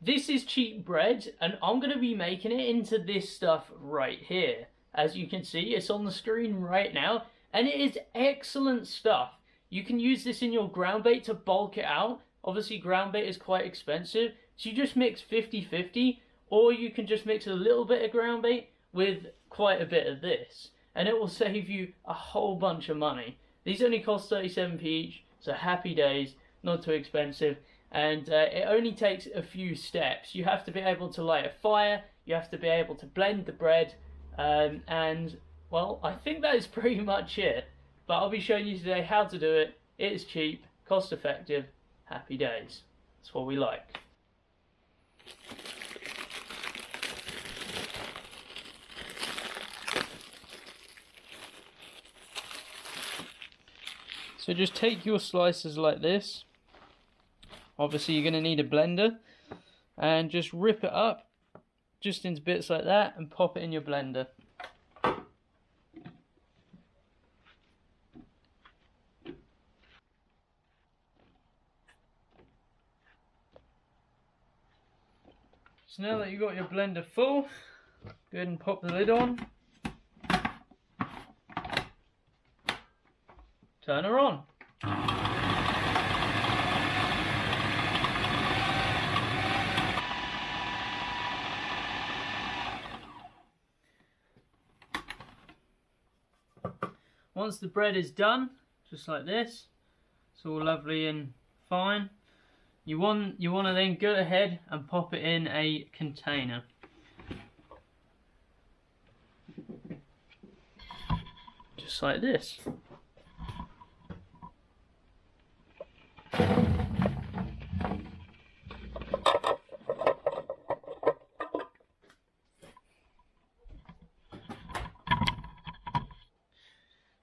this is cheap bread, and I'm going to be making it into this stuff right here. As you can see, it's on the screen right now, and it is excellent stuff. You can use this in your ground bait to bulk it out. Obviously, ground bait is quite expensive, so you just mix 50-50, or you can just mix a little bit of ground bait with quite a bit of this, and it will save you a whole bunch of money. These only cost 37p each, so happy days, not too expensive, and it only takes a few steps. You have to be able to light a fire, you have to be able to blend the bread, and well, I think that is pretty much it. But I'll be showing you today how to do it. It is cheap, cost effective, happy days. That's what we like. So just take your slices like this. Obviously you're going to need a blender, and just rip it up just into bits like that and pop it in your blender. So now that you've got your blender full, go ahead and pop the lid on. Turn her on. Once the bread is done, just like this, it's all lovely and fine, you want to then go ahead and pop it in a container. Just like this.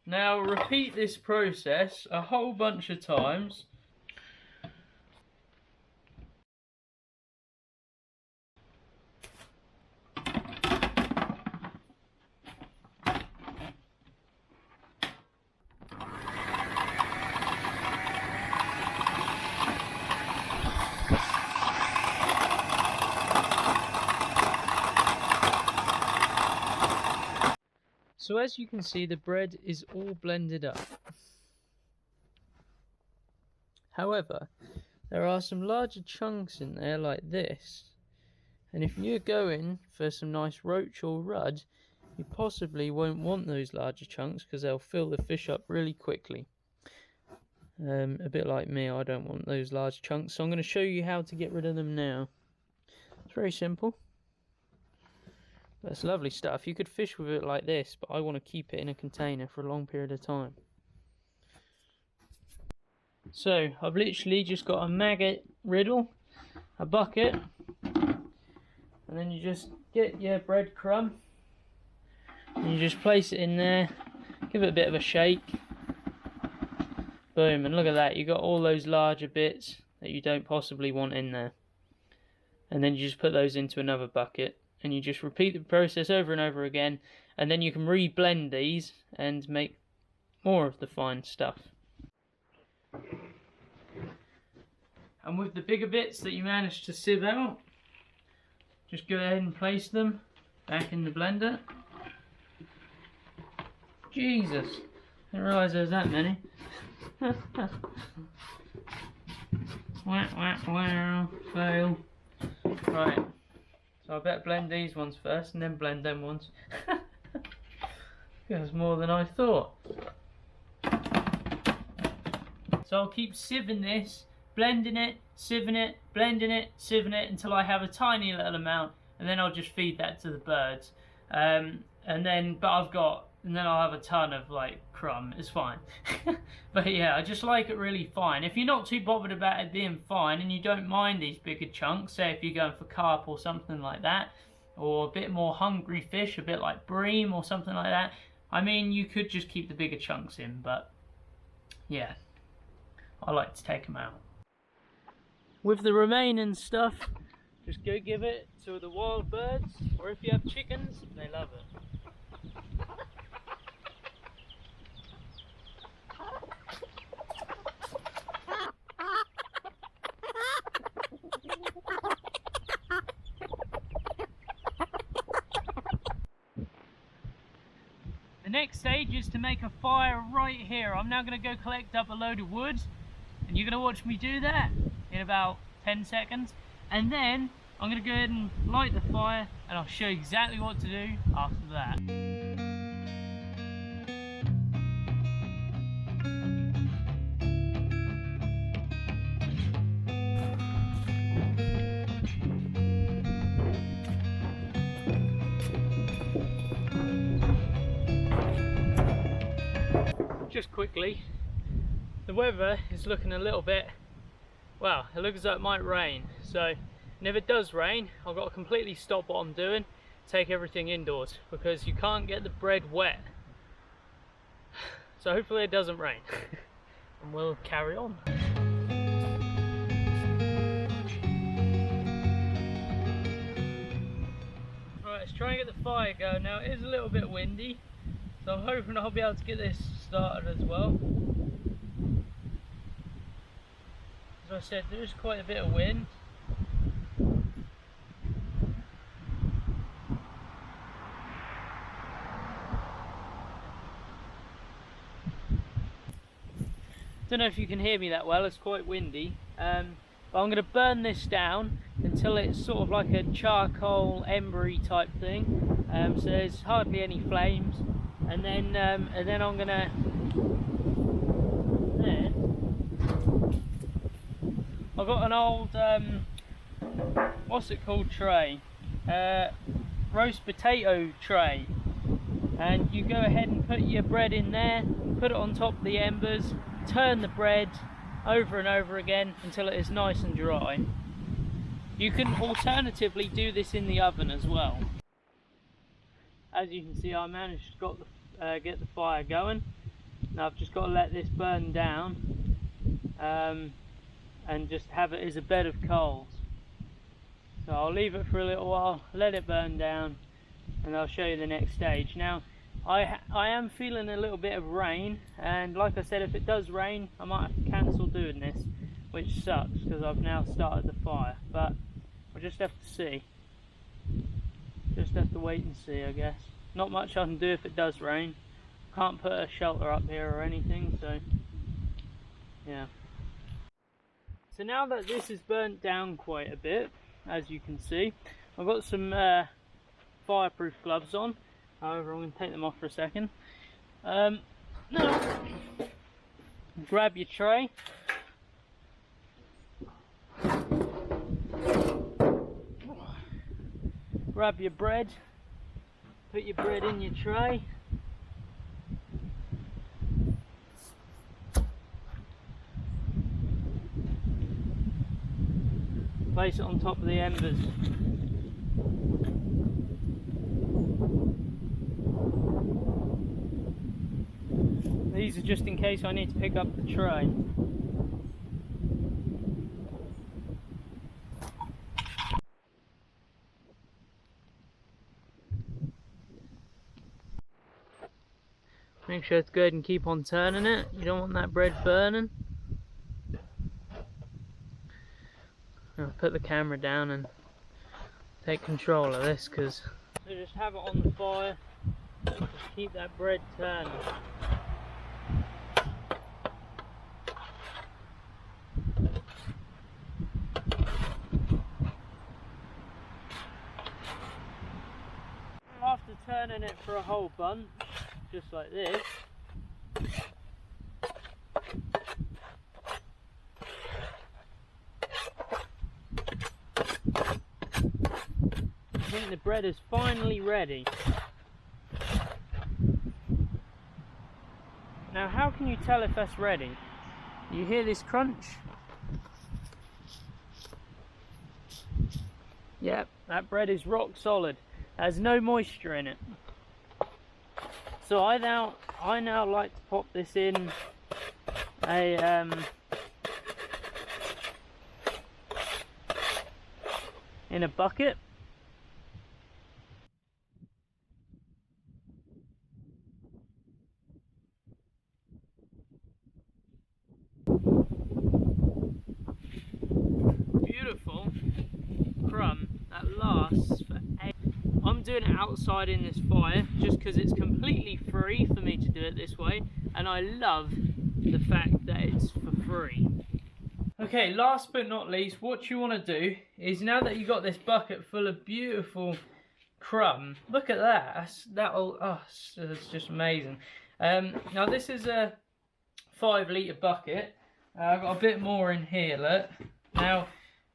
Now repeat this process a whole bunch of times. So as you can see, the bread is all blended up. However, there are some larger chunks in there like this, and if you're going for some nice roach or rudd, you possibly won't want those larger chunks because they'll fill the fish up really quickly. A bit like me, I don't want those large chunks, so I'm going to show you how to get rid of them now. It's very simple. That's lovely stuff. You could fish with it like this, but I want to keep it in a container for a long period of time. So I've literally just got a maggot riddle, a bucket, and then you just get your bread crumb and you just place it in there, give it a bit of a shake, boom, and look at that, you got all those larger bits that you don't possibly want in there, and then you just put those into another bucket. And you just repeat the process over and over again, and then you can re-blend these and make more of the fine stuff. And with the bigger bits that you manage to sieve out, just go ahead and place them back in the blender. Jesus, I didn't realise there was that many. Wow, fail. Right. So I better blend these ones first and then blend them ones. There's more than I thought. So I'll keep sieving this, blending it, sieving it, blending it, sieving it until I have a tiny little amount, and then I'll just feed that to the birds. And then I'll have a ton of like crumb. It's fine. But yeah, I just like it really fine. If you're not too bothered about it being fine and you don't mind these bigger chunks, say if you're going for carp or something like that, or a bit more hungry fish, a bit like bream or something like that, I mean, you could just keep the bigger chunks in, but yeah, I like to take them out. With the remaining stuff, just go give it to the wild birds, or if you have chickens, they love it. next stage is to make a fire right here. I'm now going to go collect up a load of wood, and you're going to watch me do that in about 10 seconds. And then I'm going to go ahead and light the fire, and I'll show you exactly what to do after that. Just quickly, the weather is looking a little bit, well, it looks like it might rain. So, and if it does rain, I've got to completely stop what I'm doing, take everything indoors, because you can't get the bread wet. So hopefully it doesn't rain, and we'll carry on. Right, let's try and get the fire going. Now it is a little bit windy, so I'm hoping I'll be able to get this started as well. As I said, there is quite a bit of wind. Don't know if you can hear me that well, it's quite windy. But I'm going to burn this down until it's sort of like a charcoal embery type thing. So there's hardly any flames. And then I'm gonna I've got an old what's it called tray, roast potato tray, and you go ahead and put your bread in there, put it on top of the embers, turn the bread over and over again until it is nice and dry. You can alternatively do this in the oven as well. As you can see, I managed to get the fire going. Now I've just got to let this burn down and just have it as a bed of coals. So I'll leave it for a little while, let it burn down, and I'll show you the next stage. Now I am feeling a little bit of rain, and like I said, if it does rain I might have to cancel doing this, which sucks because I've now started the fire, but we'll just have to see. Just have to wait and see, I guess. Not much I can do if it does rain. Can't put a shelter up here or anything, so yeah. So now that this is burnt down quite a bit, as you can see, I've got some fireproof gloves on. However, I'm going to take them off for a second. Now, grab your tray. Grab your bread, put your bread in your tray, place it on top of the embers. These are just in case I need to pick up the tray. Make sure it's good and keep on turning it. You don't want that bread burning. I'll put the camera down and take control of this, because so just have it on the fire. Just keep that bread turning. After turning it for a whole bunch, just like this, I think the bread is finally ready. Now how can you tell if that's ready? You hear this crunch? Yep, that bread is rock solid. There's no moisture in it. So I now like to pop this in a bucket. Beautiful crumb that lasts for 8. I'm doing it outside in this fire just because it's completely free for me to do it this way, and I love the fact that it's for free. Okay, last but not least, what you want to do is, now that you've got this bucket full of beautiful crumb, look at that, it's just amazing. Now this is a 5 litre bucket. I've got a bit more in here, look. Now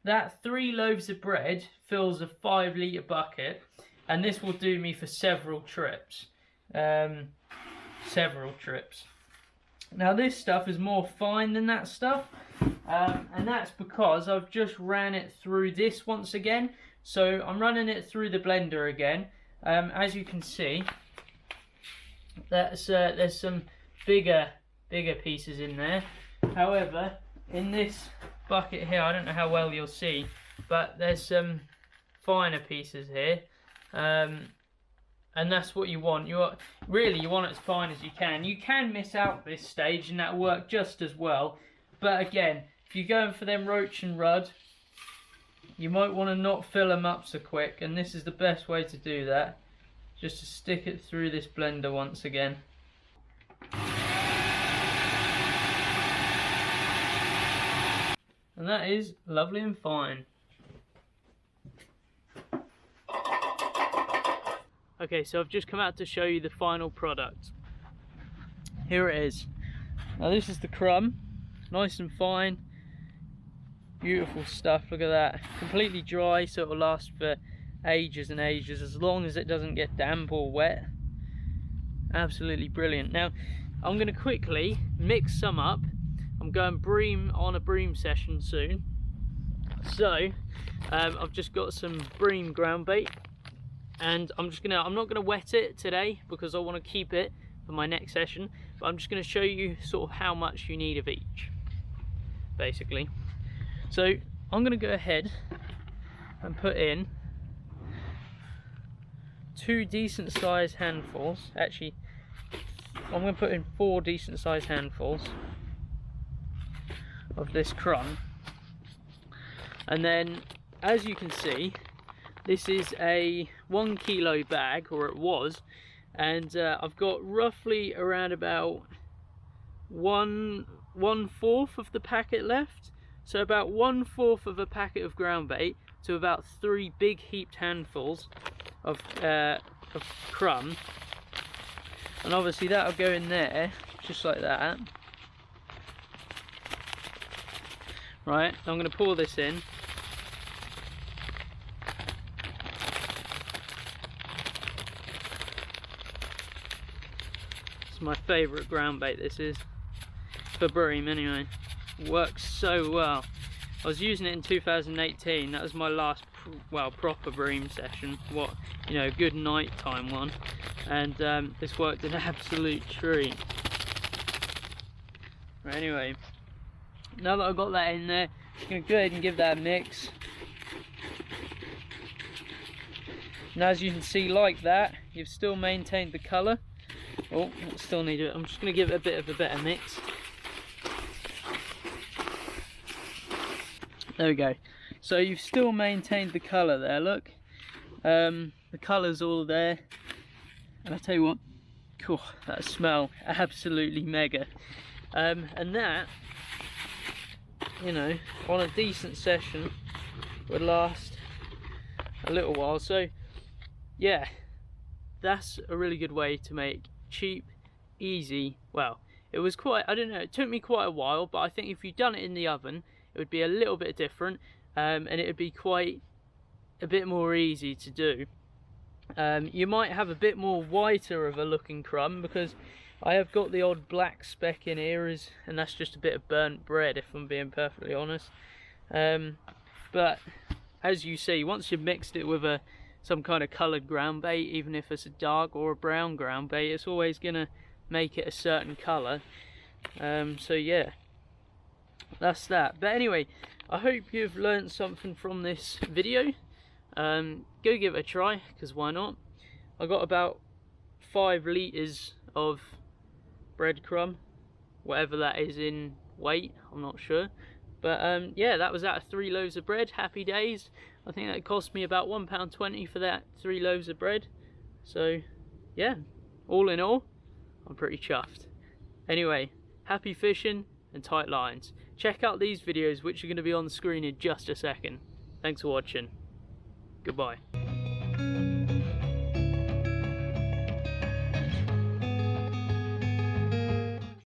that 3 loaves of bread fills a 5 litre bucket, and this will do me for several trips. Now this stuff is more fine than that stuff, and that's because I've just ran it through this once again. So I'm running it through the blender again. As you can see, there's some bigger pieces in there. However, in this bucket here, I don't know how well you'll see, but there's some finer pieces here, and that's what you want. You want it as fine as you can. You can miss out this stage, and that'll work just as well. But again, if you're going for them roach and rudd, you might want to not fill them up so quick, and this is the best way to do that. Just to stick it through this blender once again. And that is lovely and fine. Okay, so I've just come out to show you the final product. Here it is. Now this is the crumb, nice and fine, beautiful stuff. Look at that, completely dry, so it will last for ages and ages, as long as it doesn't get damp or wet. Absolutely brilliant. Now I'm going to quickly mix some up. I'm going bream on a bream session soon, so I've just got some bream ground bait, and I'm not gonna wet it today because I want to keep it for my next session, but I'm just going to show you sort of how much you need of each, basically. So I'm going to go ahead and put in 2 decent sized handfuls. Actually, I'm going to put in 4 decent sized handfuls of this crumb, and then, as you can see, this is a 1 kilo bag, or it was, and I've got roughly around about one fourth of the packet left. So about 1/4 of a packet of ground bait to about 3 big heaped handfuls of crumb, and obviously that'll go in there just like that. Right, I'm going to pour this in. It's my favourite ground bait, this is, for bream anyway. It works so well. I was using it in 2018, that was my last proper bream session, good night time one, and this worked an absolute treat. Right, anyway, now that I've got that in there, I'm going to go ahead and give that a mix. And as you can see, like that, you've still maintained the colour. Oh, still need it. I'm just going to give it a bit of a better mix. There we go. So you've still maintained the colour there, look. The colour's all there. And I tell you what, cool, that smell, absolutely mega. And that, on a decent session would last a little while. So yeah, that's a really good way to make cheap, easy, well, it was quite, I don't know, it took me quite a while, but I think if you'd done it in the oven, it would be a little bit different, and it would be quite a bit more easy to do. You might have a bit more whiter of a looking crumb, because I have got the odd black speck in here, and that's just a bit of burnt bread, if I'm being perfectly honest. But as you see, once you've mixed it with some kind of coloured ground bait, even if it's a dark or a brown ground bait, it's always going to make it a certain colour. So yeah, that's that. But anyway, I hope you've learned something from this video. Go give it a try, because why not? I got about 5 litres of breadcrumb, whatever that is in weight, I'm not sure, But yeah, that was out of 3 loaves of bread. Happy days. I think that cost me about £1.20 for that 3 loaves of bread. So yeah, all in all, I'm pretty chuffed. Anyway, happy fishing and tight lines. Check out these videos, which are going to be on the screen in just a second. Thanks for watching. Goodbye.